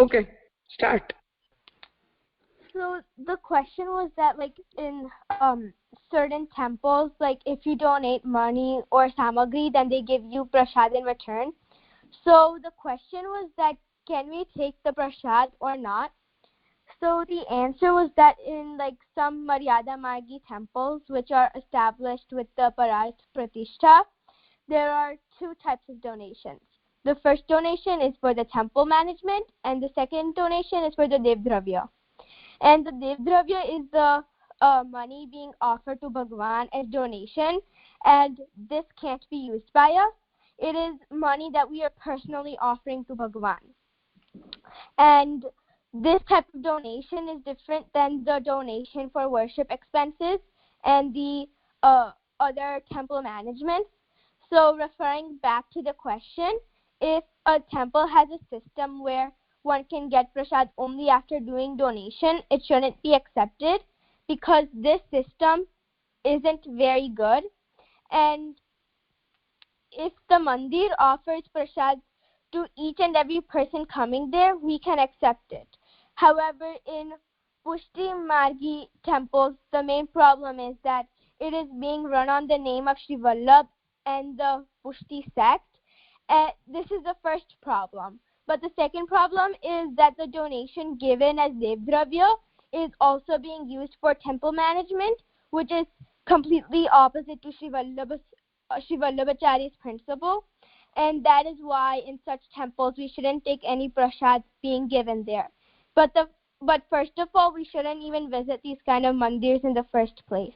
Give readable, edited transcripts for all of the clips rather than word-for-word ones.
Okay, start. So the question was that, like, in certain temples, like, if you donate money or samagri, then they give you prasad in return. So the question was that, can we take the prasad or not? So the answer was that in, like, some Maryada Margi temples, which are established with the Parat Pratishtha, there are two types of donations. The first donation is for the temple management, and the second donation is for the Devdravya. And the Devdravya is the money being offered to Bhagwan as donation, and this can't be used by us. It is money that we are personally offering to Bhagwan. And this type of donation is different than the donation for worship expenses and the other temple management. So referring back to the question, if a temple has a system where one can get prasad only after doing donation, it shouldn't be accepted because this system isn't very good. And if the mandir offers prasad to each and every person coming there, we can accept it. However, in Pushti temples, the main problem is that it is being run on the name of Sri Vallabh and the Pushti sect. This is the first problem. But the second problem is that the donation given as Devdravya is also being used for temple management, which is completely opposite to Sri Vallabhacharya's principle. And that is why in such temples we shouldn't take any prasad being given there. But first of all, we shouldn't even visit these kind of mandirs in the first place.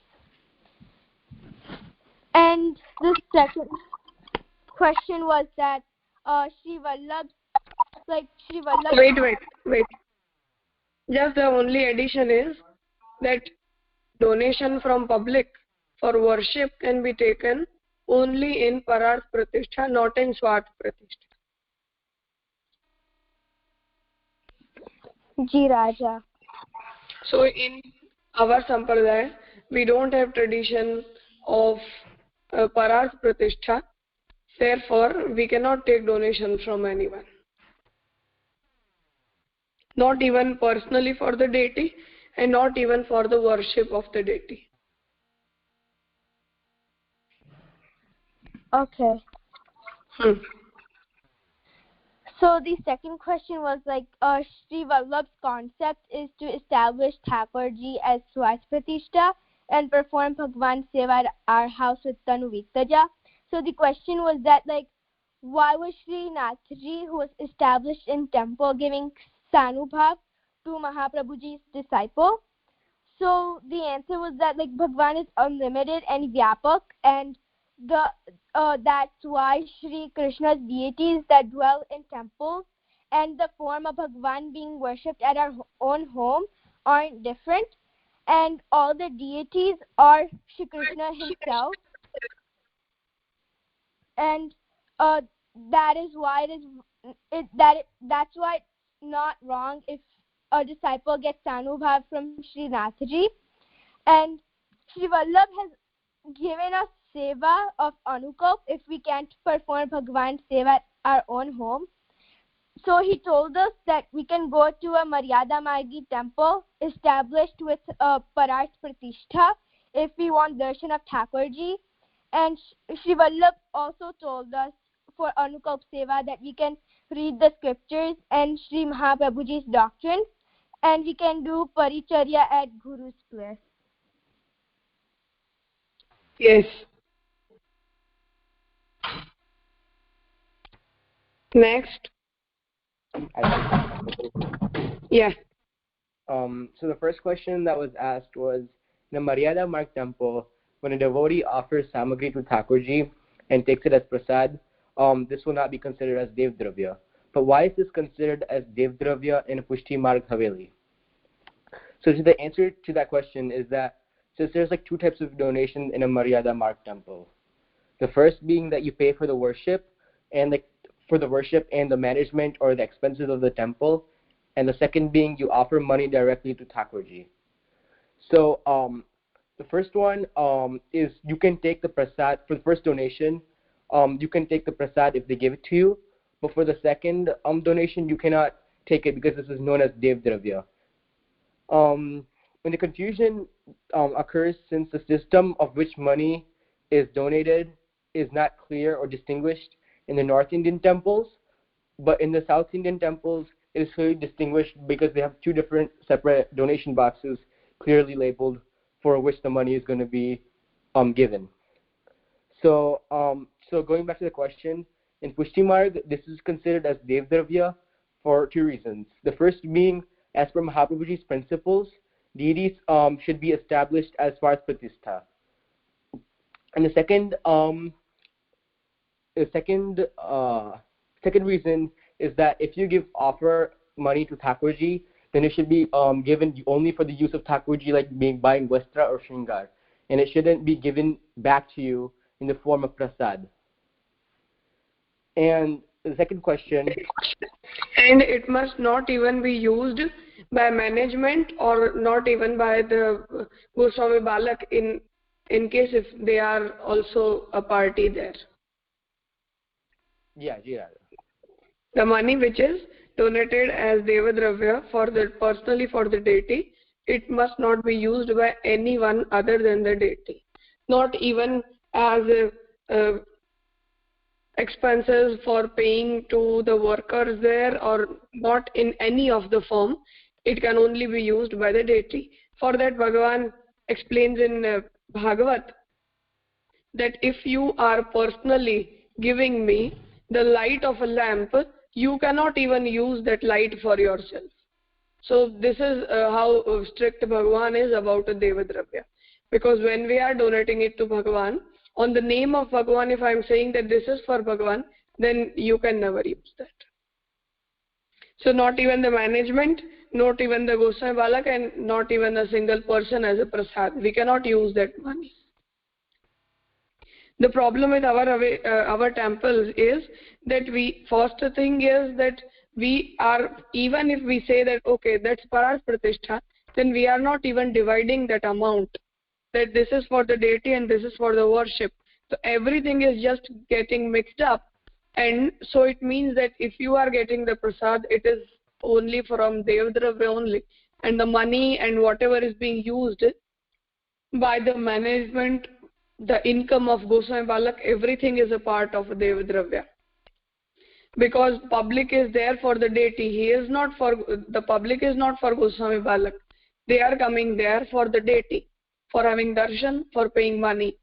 And the second question was that Sri Vallabh. Wait. Just the only addition is that donation from public for worship can be taken only in Parat Pratishtha, not in Swat Pratishtha. Ji Raja. So in our Sampradaya, we don't have tradition of Parat Pratishtha. Therefore, we cannot take donation from anyone. Not even personally for the deity and not even for the worship of the deity. Okay. So the second question was like, Sri Vallabh's concept is to establish Thakurji as Swat Pratishtha and perform Bhagwan Seva at our house with Tanu Viktaja. So the question was that, like, why was Sri Nathji, who was established in temple, giving Sanubhav to Mahaprabhuji's disciple? So the answer was that, like, Bhagwan is unlimited and Vyapak, and that's why Sri Krishna's deities that dwell in temples and the form of Bhagwan being worshipped at our own home aren't different, and all the deities are Sri Krishna himself. And that is why that's why it's not wrong if a disciple gets Sanubhav from Sri Nathji. And Sri Vallabh has given us seva of Anukop if we can't perform Bhagwan seva at our own home. So he told us that we can go to a Maryada Margi temple established with Parat Pratishtha if we want darshan of Thakurji. And Sri Vallabh also told us for Anukop Seva that we can read the scriptures and Sri Mahaprabhuji's doctrine, and we can do Paricharya at Guru's place. Yes. Next. Yeah. So the first question that was asked was, in a Maryada Marg temple, when a devotee offers samagri to Thakurji and takes it as prasad, this will not be considered as Devdravya. But why is this considered as Devdravya in a Pushti Marg Haveli? So the answer to that question is that since there's like two types of donation in a Maryada Marg temple. The first being that you pay for the worship and the management or the expenses of the temple, and the second being you offer money directly to Thakurji. So the first one is you can take the prasad for the first donation. You can take the prasad if they give it to you, but for the second donation you cannot take it because this is known as Devdravya. When the confusion occurs since the system of which money is donated is not clear or distinguished in the North Indian temples, but in the South Indian temples it is clearly distinguished because they have two different separate donation boxes clearly labeled for which the money is going to be given. So going back to the question, in Pushti Marg, this is considered as Devdravya for two reasons. The first being, as per Mahaprabhuji's principles, deities should be established as far as Pratishtha. And the second reason is that if you offer money to Thakurji, then it should be given only for the use of Thakurji, like buying Vastra or Shringar. And it shouldn't be given back to you in the form of prasad. And the second question... And it must not even be used by management or not even by the Goswami Balak in case if they are also a party there. Yeah. The money which is donated as Devadravya personally for the deity, it must not be used by anyone other than the deity. Not even as expenses for paying to the workers there, or not in any of the form. It can only be used by the deity. For that, Bhagavan explains in Bhagavat that if you are personally giving me the light of a lamp, you cannot even use that light for yourself. So this is how strict Bhagavan is about a Devadravya. Because when we are donating it to Bhagavan, on the name of Bhagavan, if I am saying that this is for Bhagavan, then you can never use that. So not even the management, not even the Goswami Balak, and not even a single person as a prasad. We cannot use that money. The problem with our temples is that first thing is that we are, even if we say that, okay, that's Paras Pratishtha, then we are not even dividing that amount, that this is for the deity and this is for the worship. So everything is just getting mixed up. And so it means that if you are getting the prasad, it is only from Devadravya only. And the money and whatever is being used by the management, the income of Goswami Balak, everything is a part of Devadravya. Because public is there for the deity. The public is not for Goswami Balak. They are coming there for the deity, for having darshan, for paying money.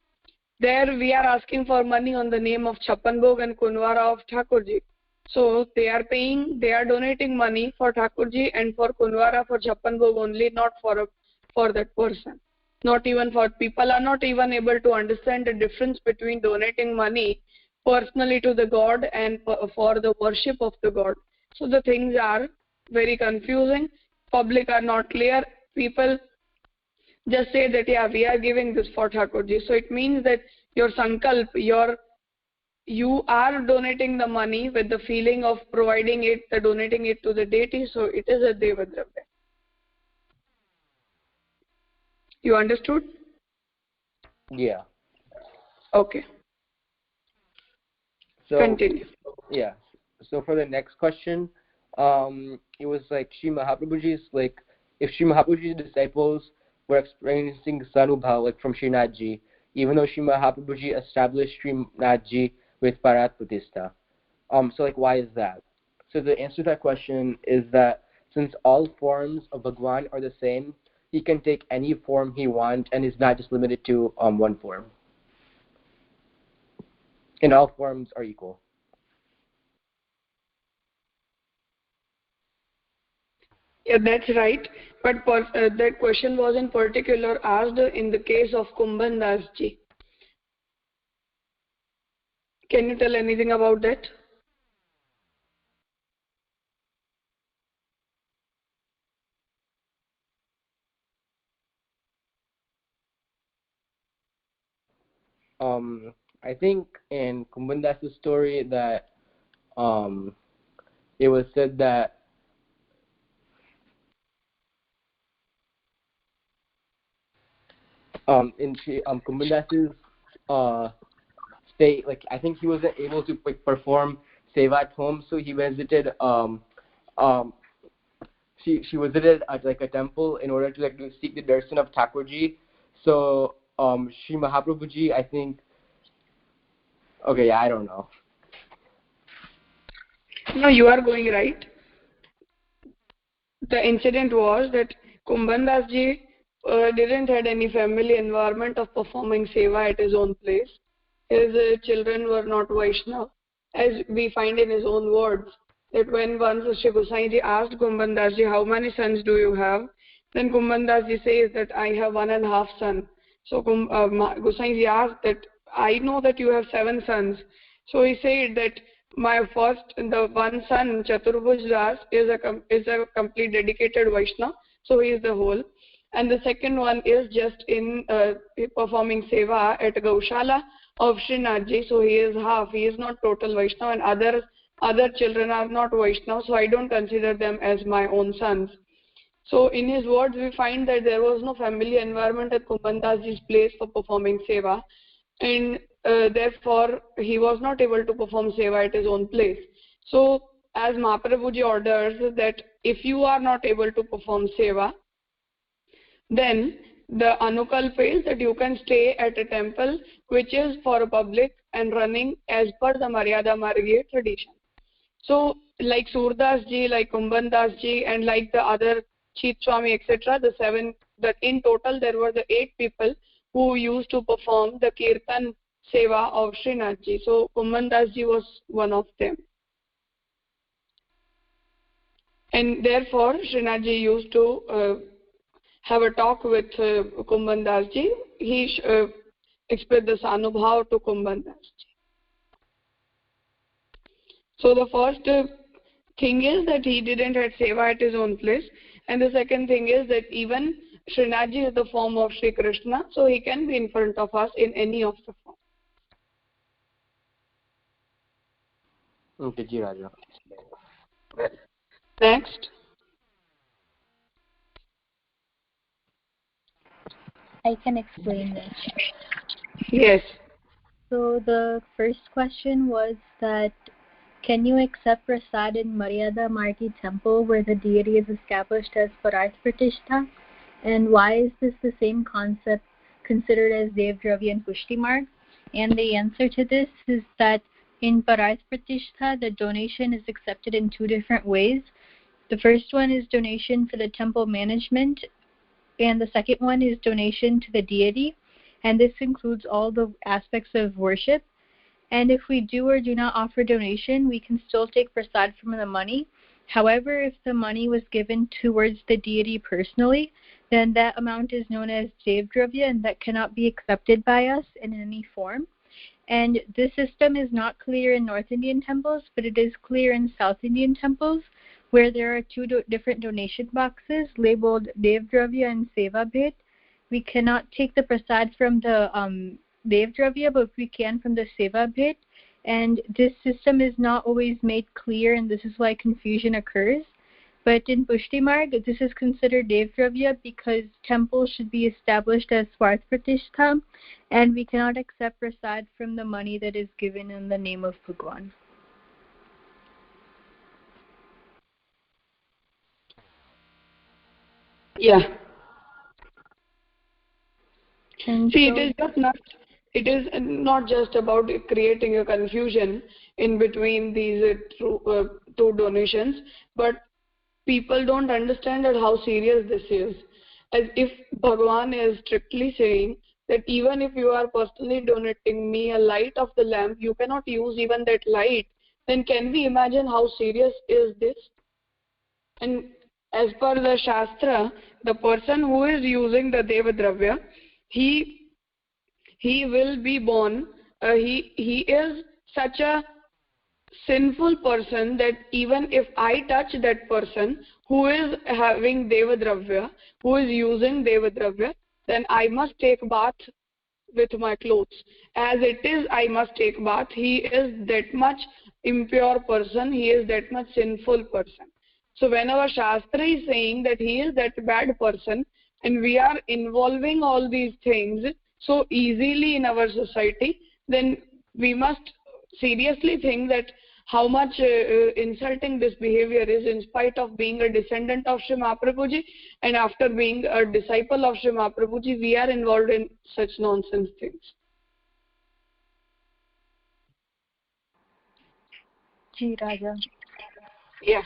There we are asking for money on the name of Chappan Bhog and Kunwara of Thakurji. So they are donating money for Thakurji and for Kunwara, for Chappan Bhog only, not for that person. Not even for people are not even able to understand the difference between donating money personally to the God and for the worship of the God. So the things are very confusing. Public are not clear. People just say that, yeah, we are giving this for Thakurji. So it means that your sankalp, you are donating the money with the feeling of donating it to the deity. So it is a Devadravya. You understood? Yeah. Okay. So, continue. Yeah. So for the next question, it was like Sri Mahaprabhuji's, like, if Sri Mahaprabhuji's disciples were experiencing Sanubhav, like from Srinathji, even though Sri Mahaprabhuji established Srinathji with Parat Pratishtha. So like, why is that? So the answer to that question is that since all forms of Bhagwan are the same, he can take any form he wants and is not just limited to one form. And all forms are equal. Yeah, that's right. But that question was in particular asked in the case of Kumbhan Das ji. Can you tell anything about that? I think in Kumbhan Das's story that it was said that in Kumbhan Das's state, like, I think he wasn't able to perform seva at home, so he visited she visited like a temple in order to like seek the darshan of Thakurji. So Sri Mahaprabhuji, I think. Okay, yeah, I don't know. No, you are going right. The incident was that Kumbhandas ji didn't had any family environment of performing seva at his own place. His children were not Vaishnava, as we find in his own words. That when once Shri Gosai ji asked Kumbhandas ji, how many sons do you have? Then Kumbhandas ji says that I have 1.5 sons. So Gosai ji asked that I know that you have 7 sons. So he said that my the one son Chaturbhuj Das is a complete dedicated Vaishnava, so he is the whole, and the second one is just in performing seva at Gaushala of Srinathji, so he is half. He is not total Vaishnava, and other children are not Vaishnava, so I don't consider them as my own sons. So in his words, we find that there was no family environment at Kumbhandas-ji's place for performing seva, and therefore he was not able to perform seva at his own place. So as Mahaprabhuji orders that if you are not able to perform seva, then the anukalpa is that you can stay at a temple which is for public and running as per the Maryada Margiya tradition. So like Surdas ji, like Kumbhandas ji, and like the other Chit Swami, etc., the 7, that in total there were the 8 people who used to perform the Kirtan Seva of Srinathji. So Kumbhandas ji was one of them. And therefore Srinathji used to have a talk with Kumbhandas ji. He expressed the Sanubhav to Kumbhandas ji. So the first thing is that he didn't have seva at his own place. And the second thing is that even Srinathji is the form of Sri Krishna, so he can be in front of us in any of the forms. Okay, Ji Raja. Next. I can explain this. Yes. So the first question was that can you accept prasad in Maryada Margi temple where the deity is established as Pararth Pratishtha? And why is this the same concept considered as Dev Dravya and Pushti Marg? And the answer to this is that in Pararth Pratishtha, the donation is accepted in 2 different ways. The first one is donation for the temple management, and the second one is donation to the deity, and this includes all the aspects of worship. And if we do or do not offer donation, we can still take prasad from the money. However, if the money was given towards the deity personally, then that amount is known as Dev Dravya, and that cannot be accepted by us in any form. And this system is not clear in North Indian temples, but it is clear in South Indian temples, where there are 2 different donation boxes labeled Dev Dravya and Seva Bhet. We cannot take the prasad from the Dev Dravya, but we can from the Seva Bhet. And this system is not always made clear, and this is why confusion occurs. But in Pushti Marg, this is considered Dev Dravya because temples should be established as Swarth Pratishtha, and we cannot accept prasad from the money that is given in the name of Bhagwan. Yeah. And See, so, it is not just about creating a confusion in between these 2 donations, but people don't understand that how serious this is. As if Bhagwan is strictly saying that even if you are personally donating me a light of the lamp, you cannot use even that light, then can we imagine how serious is this? And as per the Shastra, the person who is using the Deva Dravya, he will be born, he is such a sinful person that even if I touch that person who is having Deva Dravya, who is using Deva Dravya, then I must take bath with my clothes. As it is, I must take bath. He is that much impure person, he is that much sinful person. So when our Shastra is saying that he is that bad person, and we are involving all these things so easily in our society, then we must seriously think that how much insulting this behavior is, in spite of being a descendant of Sri Mahaprabhuji, and after being a disciple of Sri Mahaprabhuji, we are involved in such nonsense things. Ji Raja. Yeah.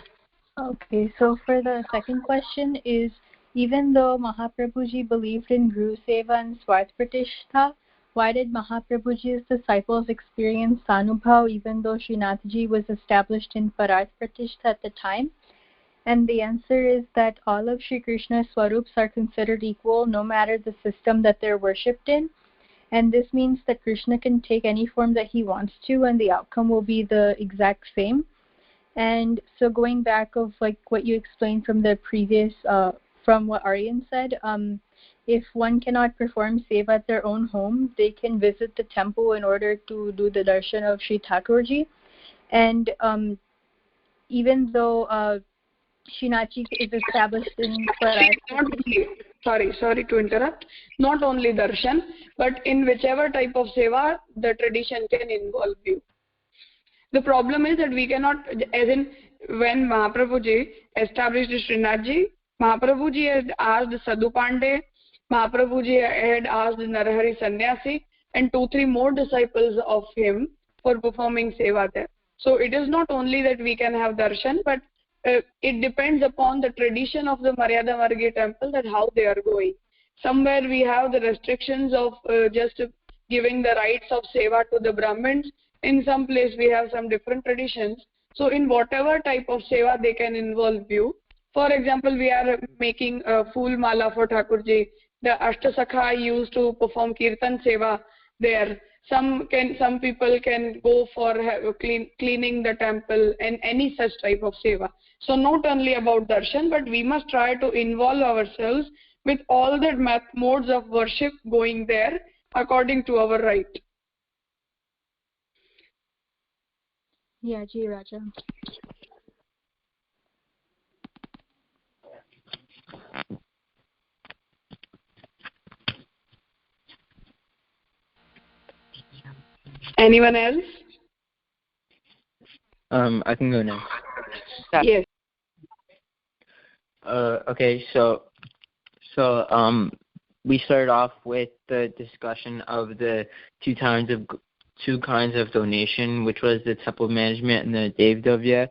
Okay, so for the second question is, even though Mahaprabhuji believed in Guru Seva and Swarth Pratishtha, why did Mahaprabhuji's disciples experience Sanubhav even though Srinathji was established in Pararth Pratishtha at the time? And the answer is that all of Sri Krishna's Swarups are considered equal no matter the system that they're worshipped in. And this means that Krishna can take any form that he wants to and the outcome will be the exact same. And so going back of like what you explained from the previous, from what Aryan said, if one cannot perform seva at their own home, they can visit the temple in order to do the darshan of Sri Thakurji. And even though Srinathji is established in Pararth. Sorry to interrupt. Not only darshan, but in whichever type of seva the tradition can involve you. The problem is that we cannot, as in when Mahaprabhuji established Srinathji, Mahaprabhuji had asked Sadhu Pandey, Mahaprabhuji had asked Narahari Sannyasi and 2-3 more disciples of him for performing seva there. So it is not only that we can have darshan, but it depends upon the tradition of the Maryada Margi temple, that how they are going. Somewhere we have the restrictions of just giving the rights of seva to the Brahmins. In some place we have some different traditions. So in whatever type of seva they can involve you. For example, we are making a Phool Mala for Thakurji. The Ashtasakha used to perform Kirtan seva there. Some people can go for cleaning the temple and any such type of seva. So not only about darshan, but we must try to involve ourselves with all the modes of worship going there according to our right. Yeah, Ji Raja. Anyone else? I can go next. Yes. Okay, so we started off with the discussion of the two kinds of donation, which was the temple management and the Devdavya,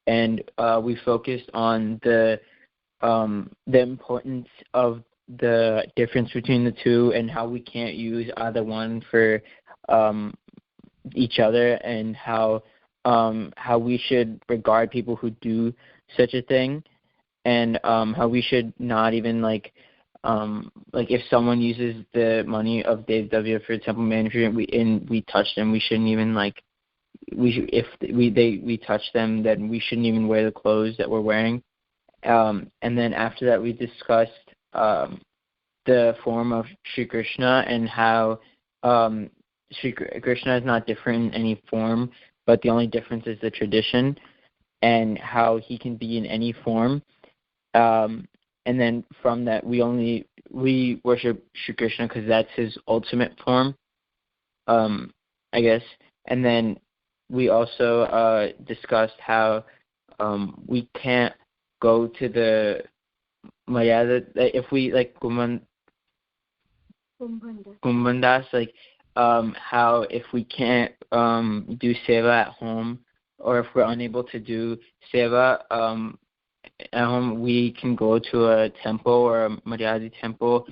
and we focused on the importance of the difference between the two and how we can't use either one for each other, and how we should regard people who do such a thing, and how we should not even like if someone uses the money of Devdavya for temple management, we touch them, we shouldn't even if we touch them, then we shouldn't even wear the clothes that we're wearing. And then after that, we discussed the form of Sri Krishna and how Sri Krishna is not different in any form, but the only difference is the tradition, and how he can be in any form. And then from that, we worship Sri Krishna because that's his ultimate form, I guess. And then we also discussed how we can't go to the Maryada, if we like Kumbhandas, like how if we can't do seva at home, or if we're unable to do seva at home, we can go to a temple or a Maryadi temple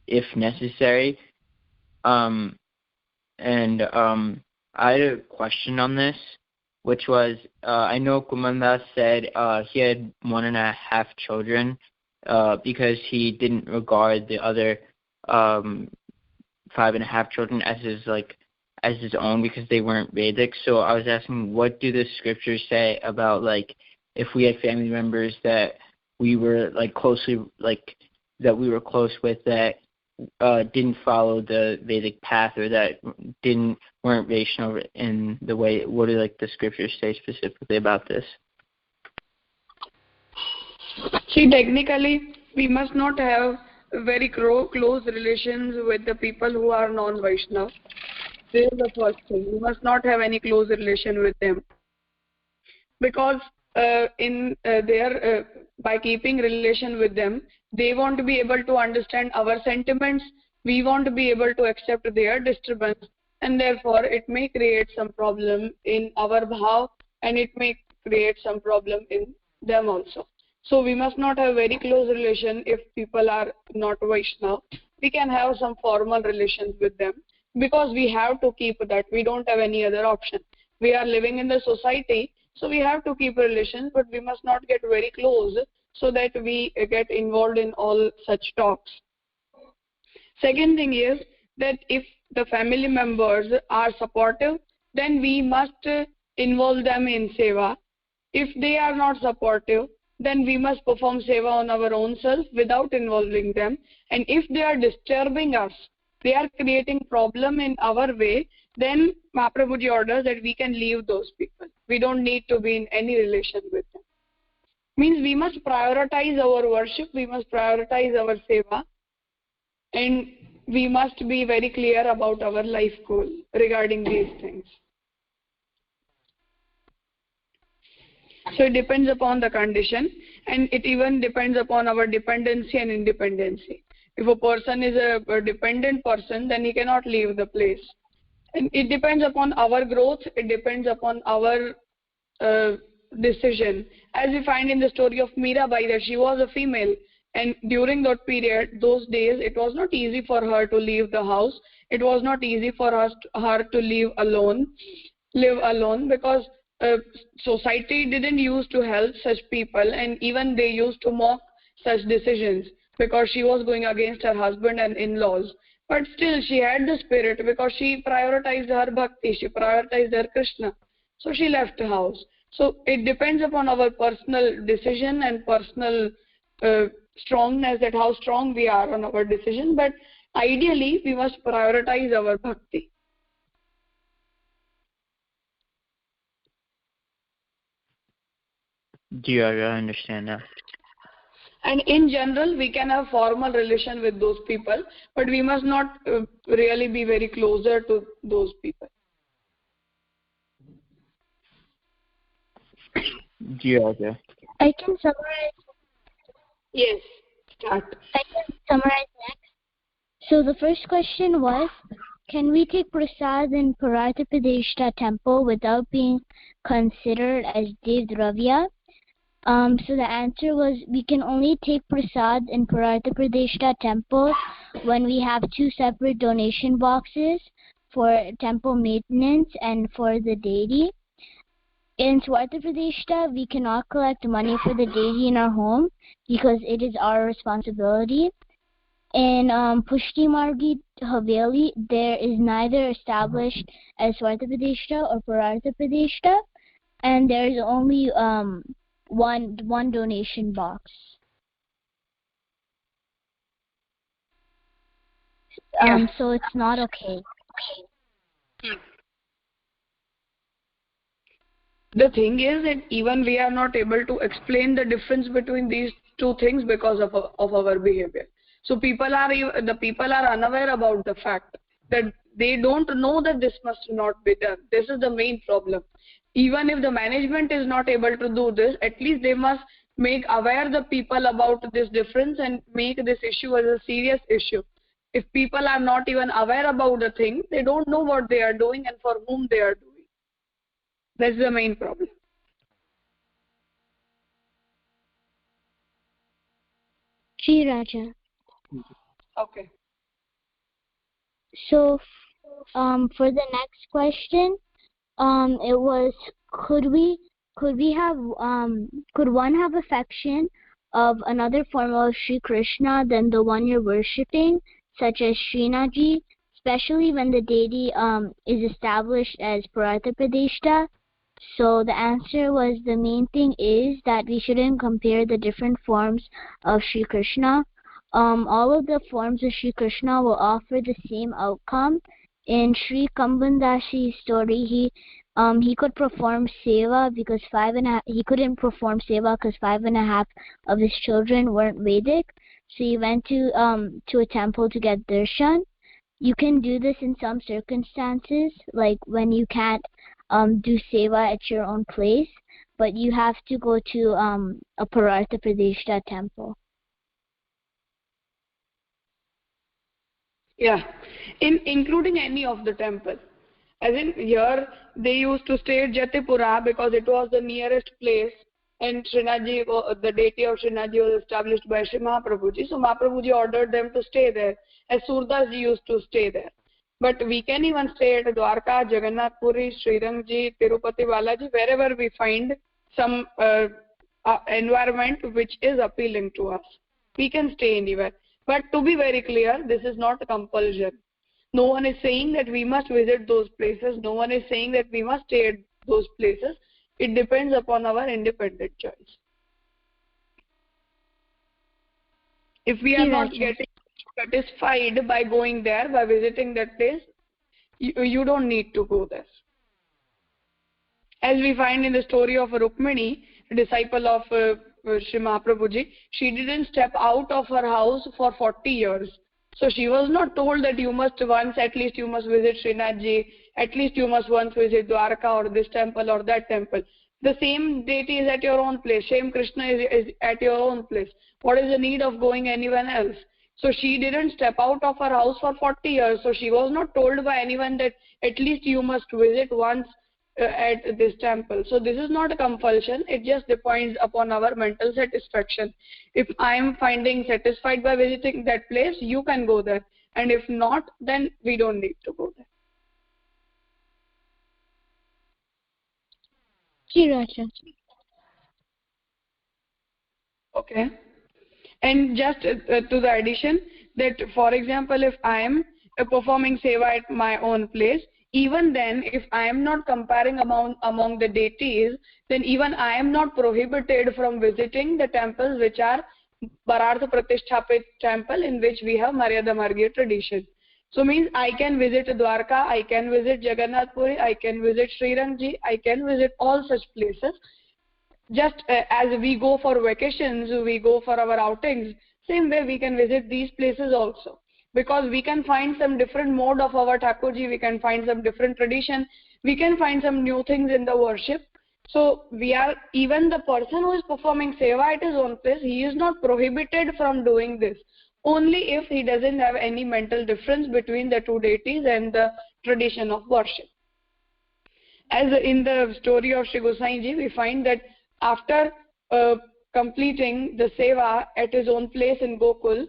if necessary. And I had a question on this, which was, I know Kumandas said he had 1.5 children because he didn't regard the other 5.5 children as his own because they weren't Vedic. So I was asking, what do the scriptures say about if we had family members that we were close with that didn't follow the Vedic path, or that weren't Vaishnava in the way? What do the scriptures say specifically about this? See, technically, we must not have very close relations with the people who are non-Vaishnava. This is the first thing. We must not have any close relation with them, because by keeping relation with them, they want to be able to understand our sentiments. We want to be able to accept their disturbance, and therefore it may create some problem in our bhav, and it may create some problem in them also. So we must not have very close relation if people are not Vaishnava. We can have some formal relations with them, because we have to keep that. We don't have any other option. We are living in the society, so we have to keep relations, but we must not get very close so that we get involved in all such talks. Second thing is that if the family members are supportive, then we must involve them in seva. If they are not supportive, then we must perform seva on our own self without involving them. And if they are disturbing us, they are creating problem in our way, then Mahaprabhuji orders that we can leave those people. We don't need to be in any relation with them. Means we must prioritize our worship, we must prioritize our seva, and we must be very clear about our life goal regarding these things. So it depends upon the condition, and it even depends upon our dependency and independency. If a person is a dependent person, then he cannot leave the place. And it depends upon our growth, it depends upon our decision. As we find in the story of Mirabai, that she was a female, and during that period, those days, it was not easy for her to leave the house. It was not easy for her to live alone, because society didn't used to help such people, and even they used to mock such decisions because she was going against her husband and in-laws. But still she had the spirit, because she prioritized her bhakti, she prioritized her Krishna. So she left the house. So it depends upon our personal decision and personal strongness, that how strong we are on our decision. But ideally we must prioritize our bhakti. Do you understand now? And in general, we can have formal relation with those people, but we must not really be very closer to those people. Do you I can summarize. Yes, start. I can summarize next. So the first question was, can we take prasad in Pushtiswadhyay temple without being considered as Dev Dravya? So the answer was, we can only take prasad in Pushtiswadhyay temple when we have two separate donation boxes for temple maintenance and for the deity. In Pushtiswadhyay, we cannot collect money for the deity in our home because it is our responsibility. In Pushtimagi Haveli, there is neither established as Pushtiswadhyay or Pushtiswadhyay, and there is only one donation box. So it's not okay. The thing is that even we are not able to explain the difference between these two things because of our behavior. So the people are unaware about the fact that they don't know that this must not be done. This is the main problem. Even if the management is not able to do this, at least they must make aware the people about this difference and make this issue as a serious issue. If people are not even aware about the thing, they don't know what they are doing and for whom they are doing. That's the main problem. Ji Raja. Okay. So, for the next question, it was, could one have affection of another form of Sri Krishna than the one you're worshipping, such as Srinathji, especially when the deity is established as Pushtiswadhyay? So the answer was, the main thing is that we shouldn't compare the different forms of Sri Krishna. All of the forms of Sri Krishna will offer the same outcome. In Sri Kambandasi's story, he could perform seva because he couldn't perform seva because 5.5 of his children weren't Vedic. So he went to a temple to get darshan. you can do this in some circumstances, like when you can't do seva at your own place, but you have to go to a Parartha Pradeshta temple. Yeah, including any of the temple. As in here, they used to stay at Jatipura because it was the nearest place, and Srinathji, the deity of Srinathji was established by Sri Mahaprabhuji. So Mahaprabhuji ordered them to stay there, as Surdas ji used to stay there. But we can even stay at Dwarka, Jagannath Puri, Srirangji, Tirupati Balaji, wherever we find some environment which is appealing to us. We can stay anywhere. But to be very clear, this is not a compulsion. No one is saying that we must visit those places. No one is saying that we must stay at those places. It depends upon our independent choice. If we are not getting satisfied by going there, by visiting that place, you don't need to go there. As we find in the story of Rukmini, a disciple of Sri Mahaprabhuji, she didn't step out of her house for 40 years. So she was not told that you must once, at least you must visit Srinathji, at least you must once visit Dwarka or this temple or that temple. The same deity is at your own place. Same Krishna is at your own place. What is the need of going anywhere else? So she didn't step out of her house for 40 years. So she was not told by anyone that at least you must visit once at this temple. So this is not a compulsion. It just depends upon our mental satisfaction. If I am finding satisfied by visiting that place, you can go there. And if not, then we don't need to go there. Okay. And just to the addition that, for example, if I am performing seva at my own place, even then, if I am not comparing among the deities, then even I am not prohibited from visiting the temples which are Parartha Pratisthapit temple, in which we have Maryada Margya tradition. So means I can visit Dwarka, I can visit Jagannath Puri, I can visit Srirangji, I can visit all such places. Just as we go for vacations, we go for our outings, same way we can visit these places also. Because we can find some different mode of our Thakurji, we can find some different tradition, we can find some new things in the worship. So we are, even the person who is performing seva at his own place, he is not prohibited from doing this. Only if he doesn't have any mental difference between the two deities and the tradition of worship. As in the story of Sri Gosainji, we find that after completing the seva at his own place in Gokul,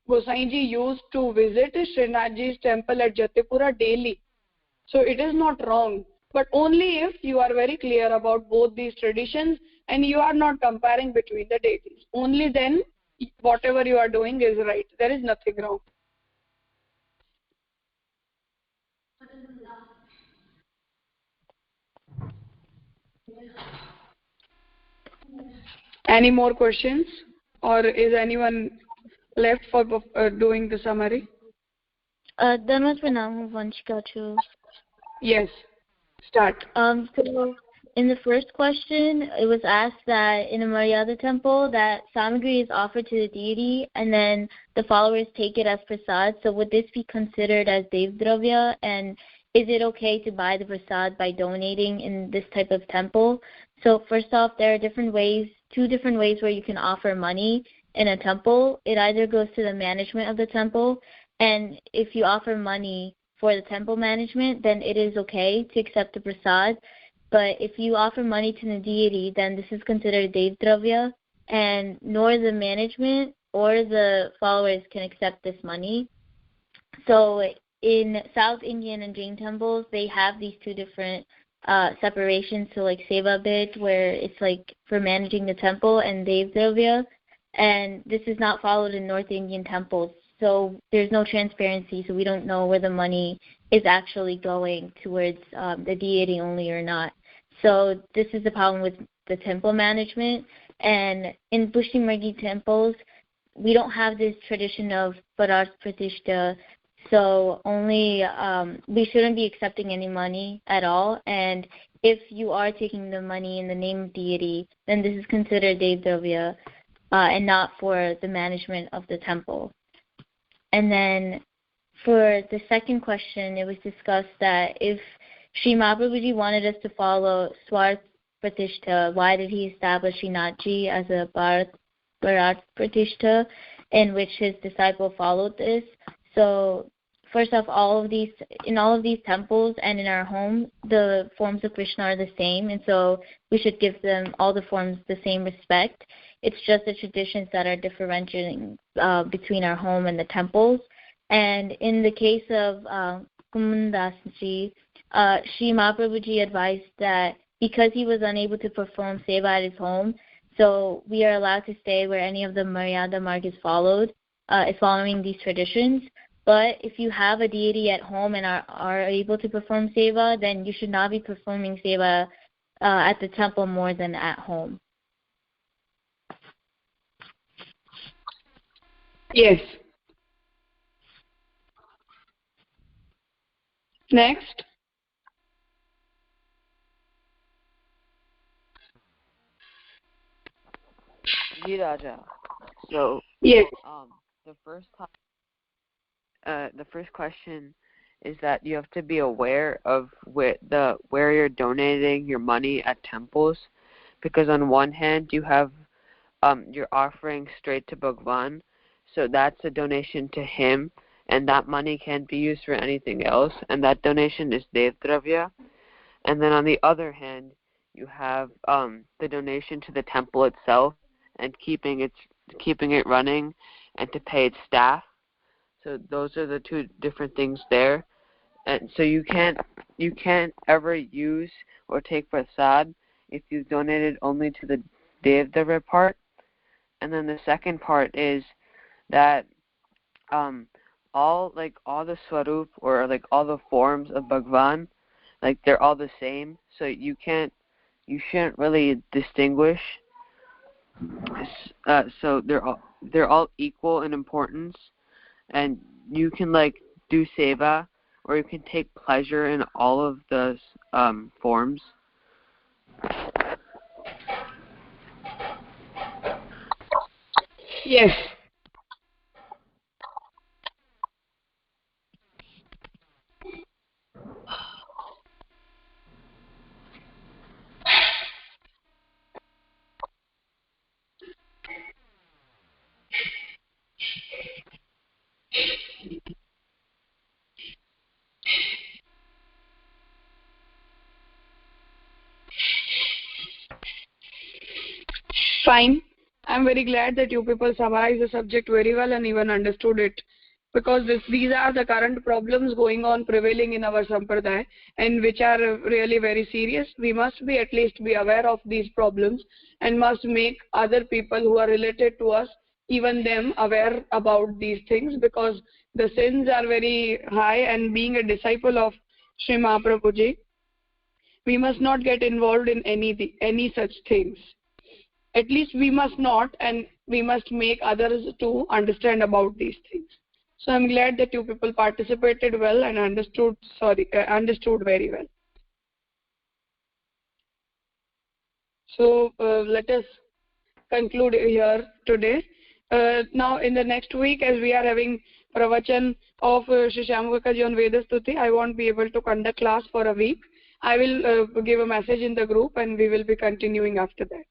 Gosainji used to visit Srinathji's temple at Jatipura daily. So it is not wrong, but only if you are very clear about both these traditions and you are not comparing between the deities. Only then whatever you are doing is right. There is nothing wrong. Any more questions, or is anyone left for doing the summary? Done was Pranam Vanchika too. Yes, start. So in the first question, it was asked that in a Maryada temple that samagri is offered to the deity and then the followers take it as prasad. So would this be considered as devdravya, and is it okay to buy the prasad by donating in this type of temple? So first off, there are different ways, two different ways where you can offer money in a temple. It either goes to the management of the temple, and if you offer money for the temple management, then it is okay to accept the prasad. But if you offer money to the deity, then this is considered devdravya, and nor the management or the followers can accept this money. So in South Indian and Jain temples, they have these two different separations. So like seva bit, where it's like for managing the temple, and devdravya, and this is not followed in North Indian temples. So there's no transparency, so we don't know where the money is actually going towards the deity only or not. So this is the problem with the temple management. And in Pushtibhakti temples, we don't have this tradition of Parartha Pratishta, so only we shouldn't be accepting any money at all. And if you are taking the money in the name of deity, then this is considered devdravya and not for the management of the temple. And then for the second question, it was discussed that if Sri Mahaprabhuji wanted us to follow Swarth Pratishtha, why did he establish Srinathji as a Bharat Pratishtha, in which his disciple followed this? So, first off, in all of these temples and in our home, the forms of Krishna are the same, and so we should give them, all the forms, the same respect. It's just the traditions that are differentiating between our home and the temples. And in the case of Kumundasji, Sri Mahaprabhuji advised that because he was unable to perform seva at his home, so we are allowed to stay where any of the Maryada Marg is following these traditions. But if you have a deity at home and are able to perform seva, then you should not be performing seva at the temple more than at home. Yes. Next. Raja. So yes. The first question is that you have to be aware of where you're donating your money at temples, because on one hand you have you're offering straight to Bhagwan, so that's a donation to him, and that money can't be used for anything else, and that donation is Dev Dravya. And then on the other hand, you have the donation to the temple itself and keeping it running and to pay its staff. So those are the two different things there. And so you can't ever use or take prasad if you donated only to the Dev Dravya part. And then the second part is that all the swarup, or like all the forms of Bhagwan, like they're all the same, so you shouldn't really distinguish. So they're all equal in importance, and you can like do seva, or you can take pleasure in all of the forms. Yes. Fine. I'm very glad that you people summarized the subject very well and even understood it, because these are the current problems going on prevailing in our sampradaya, and which are really very serious. We must at least be aware of these problems and must make other people who are related to us, even them, aware about these things, because the sins are very high, and being a disciple of Sri Mahaprabhuji, we must not get involved in any such things. At least we must not, and we must make others to understand about these things. So I'm glad that you people participated well and understood very well. So let us conclude here today. Now in the next week, as we are having pravachan of Shri Shyamukakaji on Vedastuti, I won't be able to conduct class for a week. I will give a message in the group, and we will be continuing after that.